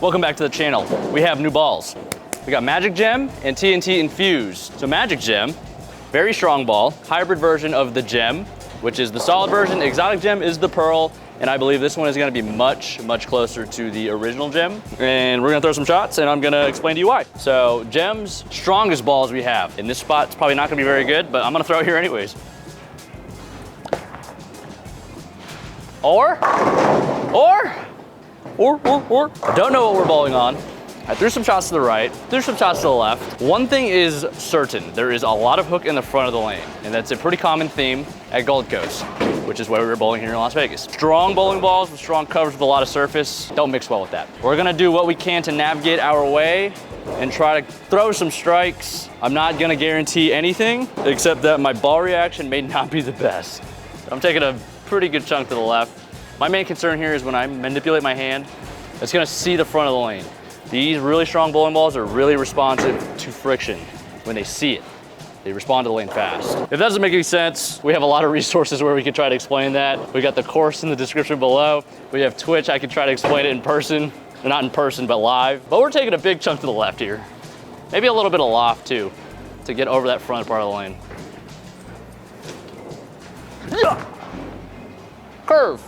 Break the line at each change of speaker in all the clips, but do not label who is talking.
Welcome back to the channel. We have new balls. We got Magic Gem and TNT Infused. So Magic Gem, very strong ball, hybrid version of the Gem, which is the solid version. Exotic Gem is the Pearl, and I believe this one is gonna be much closer to the original Gem. And we're gonna throw some shots, and I'm gonna explain to you why. So Gem's strongest balls we have. In this spot, it's probably not gonna be very good, but I'm gonna throw it here anyways. Or, I don't know what we're bowling on. I threw some shots to the right, threw some shots to the left. One thing is certain, there is a lot of hook in the front of the lane, and that's a pretty common theme at Gold Coast, which is why we were bowling here in Las Vegas. Strong bowling balls with strong coverage with a lot of surface, don't mix well with that. We're gonna do what we can to navigate our way and try to throw some strikes. I'm not gonna guarantee anything, except that my ball reaction may not be the best. I'm taking a pretty good chunk to the left. My main concern here is when I manipulate my hand, it's gonna see the front of the lane. These really strong bowling balls are really responsive to friction when they see it. They respond to the lane fast. If that doesn't make any sense, we have a lot of resources where we can try to explain that. We got the course in the description below. We have Twitch, I can try to explain it in person. Not in person, but live. But we're taking a big chunk to the left here. Maybe a little bit of loft too, to get over that front part of the lane. Yeah. Curve.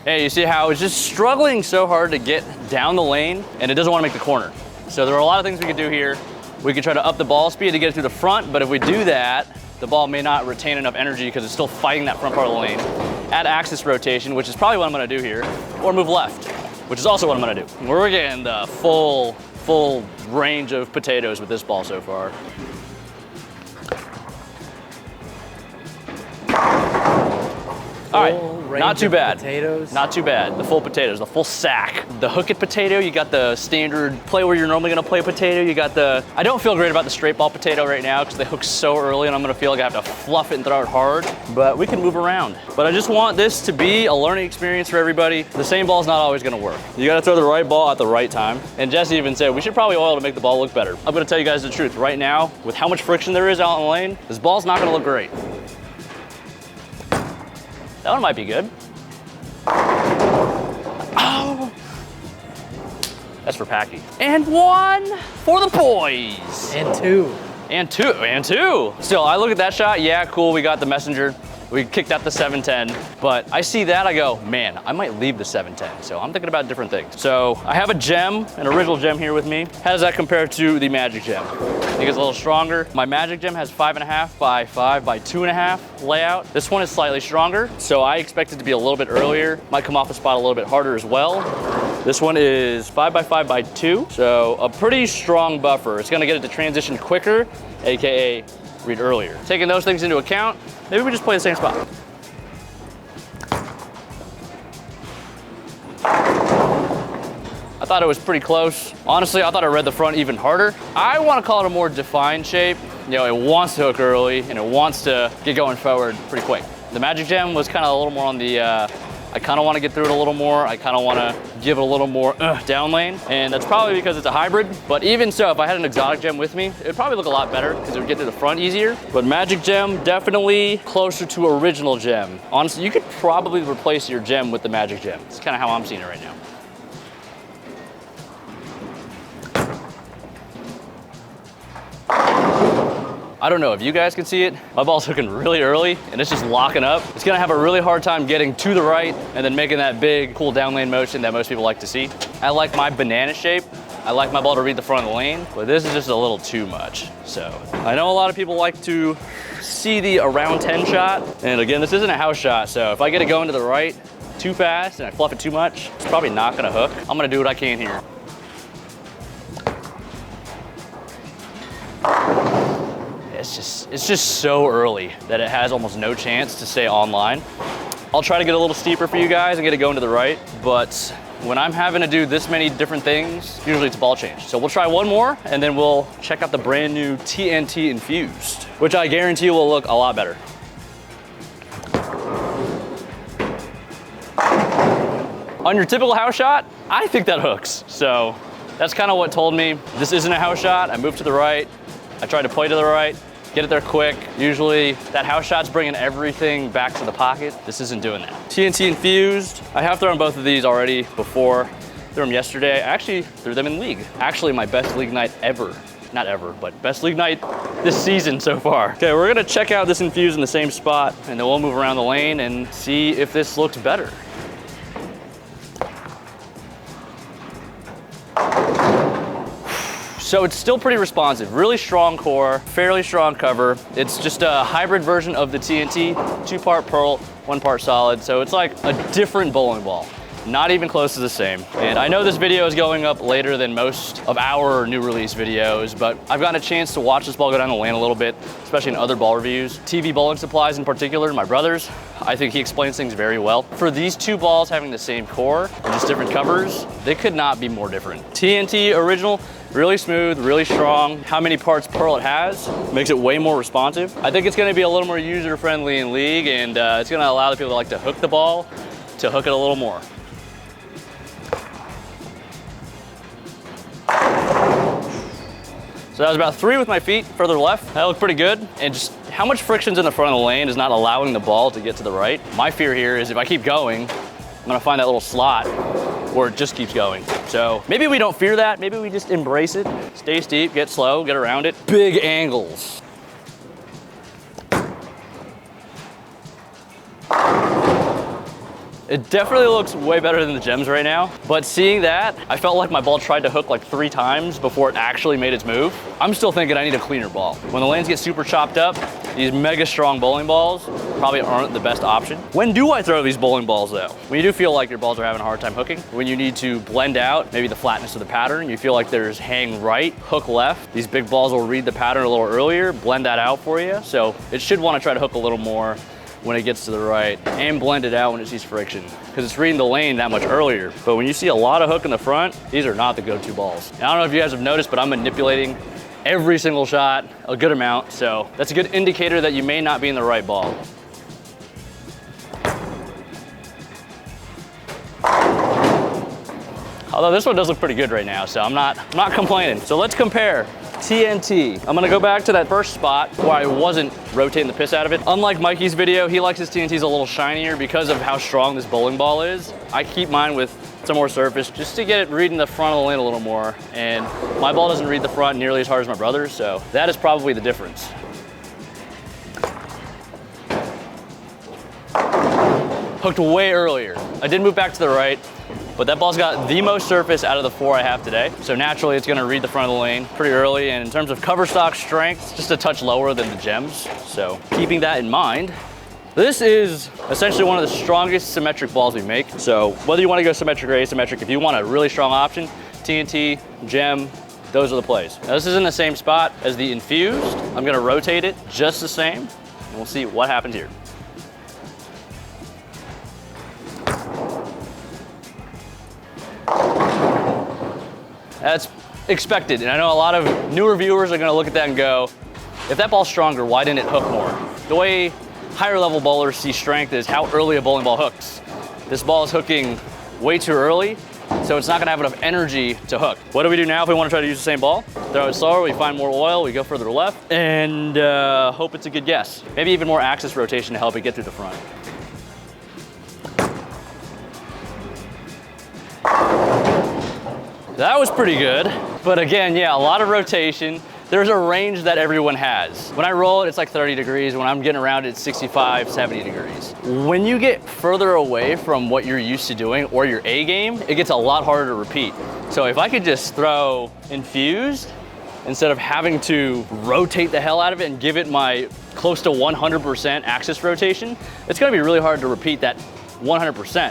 Hey, you see how it's just struggling so hard to get down the lane and it doesn't want to make the corner. So there are a lot of things we can do here. We can try to up the ball speed to get it through the front, but if we do that, the ball may not retain enough energy because it's still fighting that front part of the lane. Add axis rotation, which is probably what I'm gonna do here, or move left, which is also what I'm gonna do. We're getting the full range of potatoes with this ball so far. All right, not too bad.
Potatoes.
Not too bad. The full potatoes, the full sack. The hook it potato, you got the standard play where you're normally gonna play a potato. You got the, I don't feel great about the straight ball potato right now because they hook so early and I'm gonna feel like I have to fluff it and throw it hard, but we can move around. But I just want this to be a learning experience for everybody. The same ball's not always gonna work. You gotta throw the right ball at the right time. And Jesse even said, we should probably oil to make the ball look better. I'm gonna tell you guys the truth. Right now, with how much friction there is out in the lane, this ball's not gonna look great. That one might be good. Oh! That's for Packy. And one for the boys.
And two.
And two. Still, I look at that shot, yeah, cool, we got the messenger. We kicked out the 710, but I see that, I go, man, I might leave the 710. So I'm thinking about different things. So I have a Gem, an original Gem here with me. How does that compare to the Magic Gem? I think it's a little stronger. My Magic Gem has 5.5 by 5 by 2.5 layout. This one is slightly stronger, so I expect it to be a little bit earlier. Might come off the spot a little bit harder as well. This one is 5 by 5 by 2, so a pretty strong buffer. It's gonna get it to transition quicker, AKA read earlier. Taking those things into account, maybe we just play the same spot. I thought it was pretty close. Honestly, I thought I read the front even harder. I want to call it a more defined shape. You know, it wants to hook early and it wants to get going forward pretty quick. The Magic Gem was kind of a little more on the, I kind of want to get through it a little more. I kind of want to give it a little more down lane. And that's probably because it's a hybrid. But even so, if I had an Exotic Gem with me, it'd probably look a lot better because it would get to the front easier. But Magic Gem, definitely closer to original Gem. Honestly, you could probably replace your Gem with the Magic Gem. It's kind of how I'm seeing it right now. I don't know if you guys can see it. My ball's hooking really early and it's just locking up. It's gonna have a really hard time getting to the right and then making that big, cool down lane motion that most people like to see. I like my banana shape. I like my ball to read the front of the lane, but this is just a little too much. So I know a lot of people like to see the around 10 shot. And again, this isn't a house shot. So if I get it going to the right too fast and I fluff it too much, it's probably not gonna hook. I'm gonna do what I can here. It's just so early that it has almost no chance to stay online. I'll try to get a little steeper for you guys and get it going to the right, but when I'm having to do this many different things, usually it's a ball change. So we'll try one more and then we'll check out the brand new TNT Infused, which I guarantee will look a lot better. On your typical house shot, I think that hooks. So that's kind of what told me this isn't a house shot. I moved to the right. I tried to play to the right. get it there quick. Usually that house shot's bringing everything back to the pocket. This isn't doing that. TNT Infused. I have thrown both of these already before. Threw them yesterday. I actually threw them in league. Actually my best league night ever. Not ever, but best league night this season so far. Okay, we're gonna check out this Infused in the same spot, and then we'll move around the lane and see if this looks better. So it's still pretty responsive, really strong core, fairly strong cover. It's just a hybrid version of the TNT, 2-part pearl, 1-part solid. So it's like a different bowling ball. Not even close to the same. And I know this video is going up later than most of our new release videos, but I've gotten a chance to watch this ball go down the lane a little bit, especially in other ball reviews. TV Bowling Supplies in particular, my brother's, I think he explains things very well. For these two balls having the same core and just different covers, they could not be more different. TNT original, really smooth, really strong. How many parts pearl it has makes it way more responsive. I think it's gonna be a little more user-friendly in league, and it's gonna allow the people that like to hook the ball to hook it a little more. So that was about 3 with my feet further left. That looked pretty good. And just how much friction's in the front of the lane is not allowing the ball to get to the right. My fear here is if I keep going, I'm gonna find that little slot where it just keeps going. So maybe we don't fear that. Maybe we just embrace it. Stay steep, get slow, get around it. Big angles. It definitely looks way better than the gems right now, but seeing that, I felt like my ball tried to hook like 3 times before it actually made its move. I'm still thinking I need a cleaner ball. When the lanes get super chopped up, these mega strong bowling balls probably aren't the best option. When do I throw these bowling balls though? When you do feel like your balls are having a hard time hooking, when you need to blend out maybe the flatness of the pattern, you feel like there's hang right, hook left, these big balls will read the pattern a little earlier, blend that out for you. So it should want to try to hook a little more when it gets to the right, and blend it out when it sees friction, because it's reading the lane that much earlier. But when you see a lot of hook in the front, these are not the go-to balls. And I don't know if you guys have noticed, but I'm manipulating every single shot a good amount, so that's a good indicator that you may not be in the right ball. Although this one does look pretty good right now, so I'm not complaining. So let's compare. TNT. I'm gonna go back to that first spot where I wasn't rotating the piss out of it. Unlike Mikey's video, he likes his TNTs a little shinier because of how strong this bowling ball is. I keep mine with some more surface just to get it reading the front of the lane a little more. And my ball doesn't read the front nearly as hard as my brother's, so that is probably the difference. Hooked way earlier. I did move back to the right, but that ball's got the most surface out of the 4 I have today. So naturally it's gonna read the front of the lane pretty early. And in terms of cover stock strength, it's just a touch lower than the gems. So keeping that in mind, this is essentially one of the strongest symmetric balls we make. So whether you wanna go symmetric or asymmetric, if you want a really strong option, TNT, gem, those are the plays. Now this is in the same spot as the Infused. I'm gonna rotate it just the same, and we'll see what happens here. That's expected, and I know a lot of newer viewers are gonna look at that and go, if that ball's stronger, why didn't it hook more? The way higher level bowlers see strength is how early a bowling ball hooks. This ball is hooking way too early, so it's not gonna have enough energy to hook. What do we do now if we wanna try to use the same ball? Throw it slower, we find more oil, we go further to left, and hope it's a good guess. Maybe even more axis rotation to help it get through the front. That was pretty good, but again, yeah, a lot of rotation. There's a range that everyone has. When I roll it, it's like 30 degrees. When I'm getting around it, it's 65, 70 degrees. When you get further away from what you're used to doing or your A game, it gets a lot harder to repeat. So if I could just throw Infused, instead of having to rotate the hell out of it and give it my close to 100% axis rotation, it's gonna be really hard to repeat that 100%.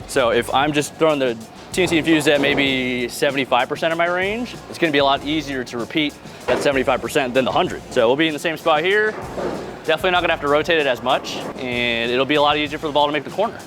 So if I'm just throwing the TNT Infused at maybe 75% of my range, it's gonna be a lot easier to repeat that 75% than the 100. So we'll be in the same spot here. Definitely not gonna have to rotate it as much, and it'll be a lot easier for the ball to make the corner.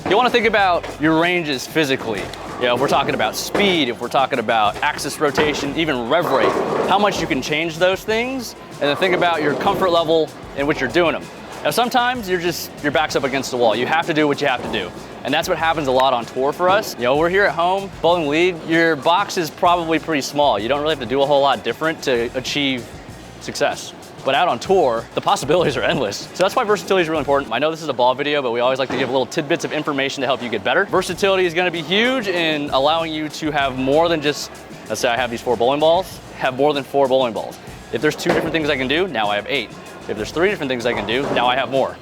You wanna think about your ranges physically. You know, if we're talking about speed, if we're talking about axis rotation, even rev rate, how much you can change those things, and then think about your comfort level in which you're doing them. Now sometimes your back's up against the wall. You have to do what you have to do. And that's what happens a lot on tour for us. You know, we're here at home, bowling league, your box is probably pretty small. You don't really have to do a whole lot different to achieve success. But out on tour, the possibilities are endless. So that's why versatility is really important. I know this is a ball video, but we always like to give little tidbits of information to help you get better. Versatility is gonna be huge in allowing you to have more than just, let's say I have these 4 bowling balls, have more than 4 bowling balls. If there's 2 different things I can do, now I have 8. If there's 3 different things I can do, now I have more.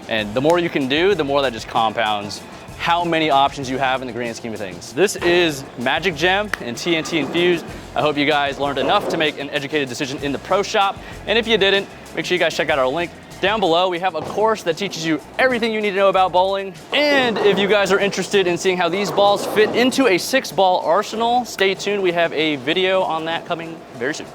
And the more you can do, the more that just compounds how many options you have in the grand scheme of things. This is Magic Gem and TNT Infused. I hope you guys learned enough to make an educated decision in the pro shop. And if you didn't, make sure you guys check out our link down below. We have a course that teaches you everything you need to know about bowling. And if you guys are interested in seeing how these balls fit into a 6-ball arsenal, stay tuned. We have a video on that coming very soon.